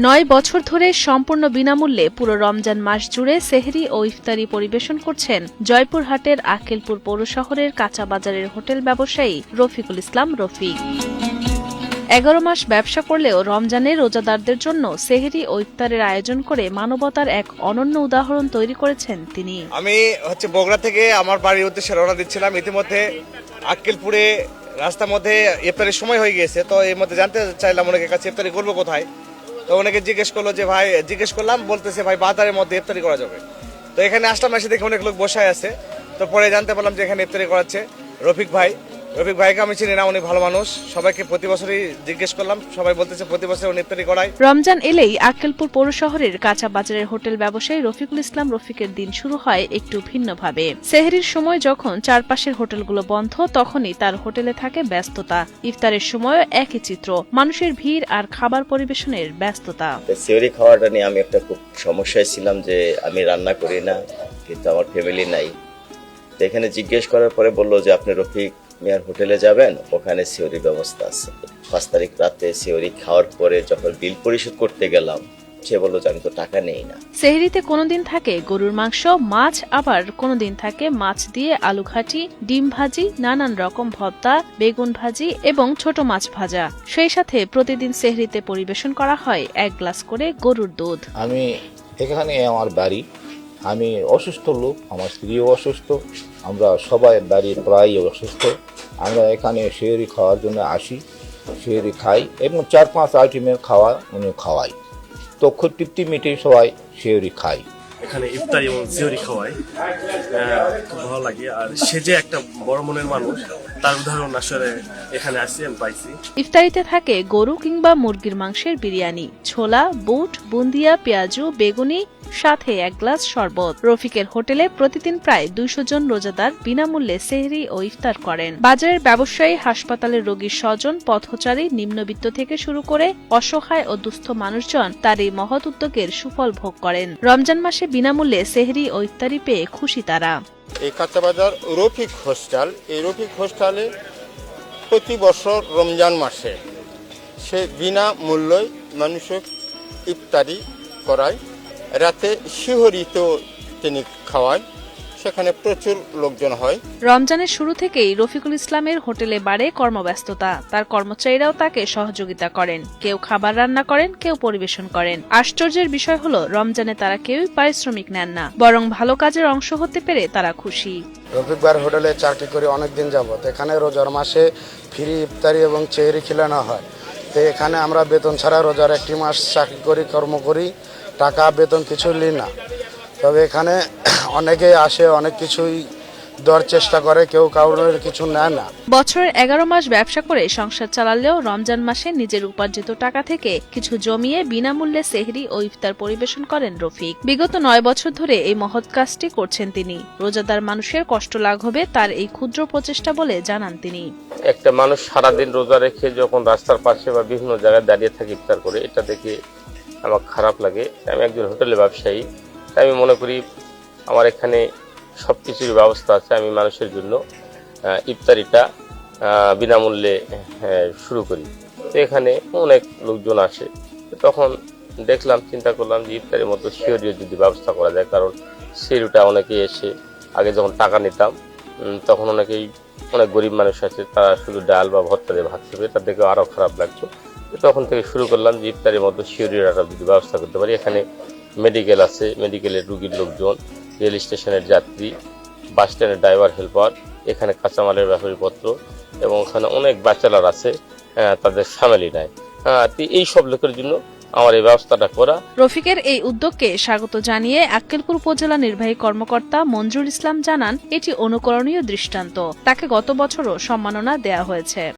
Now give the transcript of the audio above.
৯ বছর ধরে সম্পূর্ণ বিনামূল্যে পুরো রমজান মাস জুড়ে সেহরি ও ইফতারি পরিবেশন করছেন জয়পুরহাটের আক্কেলপুর পৌর শহরের কাঁচা বাজারের হোটেল ব্যবসায়ী রফিকুল ইসলাম রফিক। ১১ মাস ব্যবসা করলেও রমজানে রোজাদারদের জন্য সেহরি ও ইফতারের আয়োজন করে মানবতার এক অনন্য উদাহরণ তৈরি করেছেন তিনি। আমি বগুড়া থেকে আমার বাড়ির উদ্দেশ্যে রওনা দিচ্ছিলাম। ইতিমধ্যে আক্কেলপুরে রাস্তার মধ্যে ইফতারের সময় হয়ে গিয়েছে। তো এর মধ্যে জানতে চাইলাম অনেকের কাছে ইফতারি করবো কোথায়। তো অনেকে জিজ্ঞেস করলো যে ভাই, জিজ্ঞেস করলাম, বলতেছে ভাই বাজারের মধ্যে ইফতারি করা যাবে। তো এখানে আসলাম, এসে দেখে অনেক লোক বসে আছে। তো পরে জানতে পারলাম যে এখানে ইফতারি করাচ্ছে রফিক ভাইকে আমি চিনি না, উনি ভালো মানুষ। সবাইকে প্রতি বছরই জিজ্ঞেস করলাম, সবাই বলতেছে প্রতি বছর উনি ইফতারি করায়। রমজান এলেই আক্কেলপুর পৌর শহরের কাঁচা বাজারের হোটেল ব্যবসায়ী রফিকুল ইসলাম রফিকের দিন শুরু হয় একটু ভিন্নভাবে। সেহরির সময় যখন চারপাশের হোটেলগুলো বন্ধ, তখনই তার হোটেলে থাকে ব্যস্ততা। ইফতারের সময়ও একই চিত্র, মানুষের ভিড় আর খাবার পরিবেশনের ব্যস্ততা। সেহরি খাওয়াটা নিয়ে আমি একটা খুব সমস্যায় ছিলাম যে আমি রান্না করি না, কিন্তু আমার ফ্যামিলি নাই। তো এখানে জিজ্ঞেস করার পরে বললো যে আপনি রফিক মিয়ার হোটেলে যাবেন, ওখানে সেহরি ব্যবস্থা আছে। ৫ তারিখ রাতে সেহরি খাওয়ার পরে যখন বিল পরিশোধ করতে গেলাম, সে বললো যে আমি তো টাকা নেই না। সেহরিতে কোনোদিন থাকে গরুর মাংস, মাছ, আবার কোনোদিন থাকে মাছ দিয়ে আলু ঘাটি, ডিম ভাজি, নানান রকম ভর্তা, বেগুন ভাজি এবং ছোট মাছ ভাজা। সেই সাথে প্রতিদিন সেহরিতে পরিবেশন করা হয় ১ গ্লাস করে গরুর দুধ। আমি এখানে আমার বাড়ি, আমি অসুস্থ লোক, আমার স্ত্রীও অসুস্থ, আমরা সবাই বাড়ির প্রায় অসুস্থ। আমরা এখানে সেহরি খাওয়ার জন্য আসি, সেহরি খাই এবং ৪-৫ আইটেমের খাওয়া উনি খাওয়াই। তো খুব তৃপ্তি মিটে সবাই সেহরি খাই। এখানে ইফতারি এবং সেহরি খাওয়াই খুব ভালো লাগে। আর সে যে একটা বড় মনের মানুষ, তার উদাহরণ আসলে এখানে আসছি আমি পাইছি। ইফতারিতে থাকে গরু কিংবা মুরগির মাংসের বিরিয়ানি, ছোলা, বুট, বুন্দিয়া, পেঁয়াজু, বেগুনি, সাথে ১ গ্লাস শরবত। রফিকের হোটেলে প্রতিদিন প্রায় ২০০ জন রোজাদার বিনামূল্যে সেহরি ও ইফতার করেন। বাজারের ব্যবসায়ী, হাসপাতালের রোগীর স্বজন, পথচারী, নিম্নবিত্ত থেকে শুরু করে অসহায় ও দুস্থ মানুষজন তার এই মহৎ উদ্যোগের সুফল ভোগ করেন। রমজান মাসে বিনামূল্যে সেহরি ও ইফতারি পেয়ে খুশি তারা। এই কাঁচাবাজার রফিক হোস্টেল, এই রফিক হোস্টেলে প্রতি বছর রমজান মাসে সে বিনামূল্যে মানুষের ইফতারি করায়। রাতে শিহরিত তিনি খাওয়ায়, সেখানে প্রচুর লোকজন হয়। রমজানের শুরু থেকেই রফিকুল ইসলামের হোটেলে বাড়ে কর্মব্যস্ততা। তার কর্মচারীরাও তাকে সহযোগিতা করেন, কেউ খাবার রান্না করেন, কেউ পরিবেশন করেন। আশ্চর্যের বিষয় হলো, রমজানে তারা কেউই পারিশ্রমিক নেন না, বরং ভালো কাজের অংশ হতে পেরে তারা খুশি। রফিক ভাইয়ের হোটেলে চাকরি করে অনেকদিন যাবত। এখানে রোজার মাসে ফ্রি ইফতারি এবং সেহরি খিলানো হয়। তো এখানে আমরা বেতন ছাড়া রোজার ১ মাস চাকরি করি, কর্ম করি, টাকা বেতন কিছু নিই না। তবে এখানে অনেকে আসে, অনেক কিছুই দেওয়ার চেষ্টা করে, কেউ কারোর কিছু নেয় না। বছরের ১১ মাস ব্যবসা করে সংসার চালালেও রমজান মাসে নিজের উপার্জিত টাকা থেকে কিছু জমিয়ে বিনামূল্যে সেহরি ও ইফতার পরিবেশন করেন রফিক। বিগত ৯ বছর ধরে এই মহৎ কাজটি করছেন তিনি। রোজাদার মানুষের কষ্ট লাঘবে তার এই ক্ষুদ্র প্রচেষ্টা বলে জানান তিনি। একটা মানুষ সারাদিন রোজা রেখে যখন রাস্তার পাশে বা বিভিন্ন জায়গায় দাঁড়িয়ে থাকে ইফতার করে, এটা দেখে আমার খারাপ লাগে। আমি একজন হোটেলের ব্যবসায়ী, তাই আমি মনে করি আমার এখানে সব কিছুর ব্যবস্থা আছে। আমি মানুষের জন্য ইফতারিটা বিনামূল্যে শুরু করি। তো এখানে অনেক লোকজন আসে, তখন দেখলাম, চিন্তা করলাম যে ইফতারের মতো সেহরিও যদি ব্যবস্থা করা যায়। কারণ সেহরিটা অনেকে এসে, আগে যখন টাকা নিতাম তখন অনেক গরিব মানুষ আছে, তারা শুধু ডাল বা ভর্তা দিয়ে ভাত খাবে, এটা দেখে আরও খারাপ লাগতো। তখন থেকে শুরু করলাম যে ইফতারের মতো সেহরির একটা যদি ব্যবস্থা করতে পারি। এখানে মেডিকেল আছে, মেডিকেলের রুগীর লোকজন, রেল স্টেশনের যাত্রী, বাস স্ট্যান্ডের ড্রাইভার হেল্পার, এখানে কাঁচামালের ব্যাপারীপত্র, এবং এখানে অনেক ব্যাচেলার আছে, তাদের ফ্যামিলি নাই। এই সব লোকের জন্য আমার এই ব্যবস্থাটা করা। রফিকের এই উদ্যোগকে স্বাগত জানিয়ে আক্কেলপুর উপজেলা নির্বাহী কর্মকর্তা মঞ্জুর ইসলাম জানান, এটি অনুকরণীয় দৃষ্টান্ত। তাকে গত বছরও সম্মাননা দেয়া হয়েছে।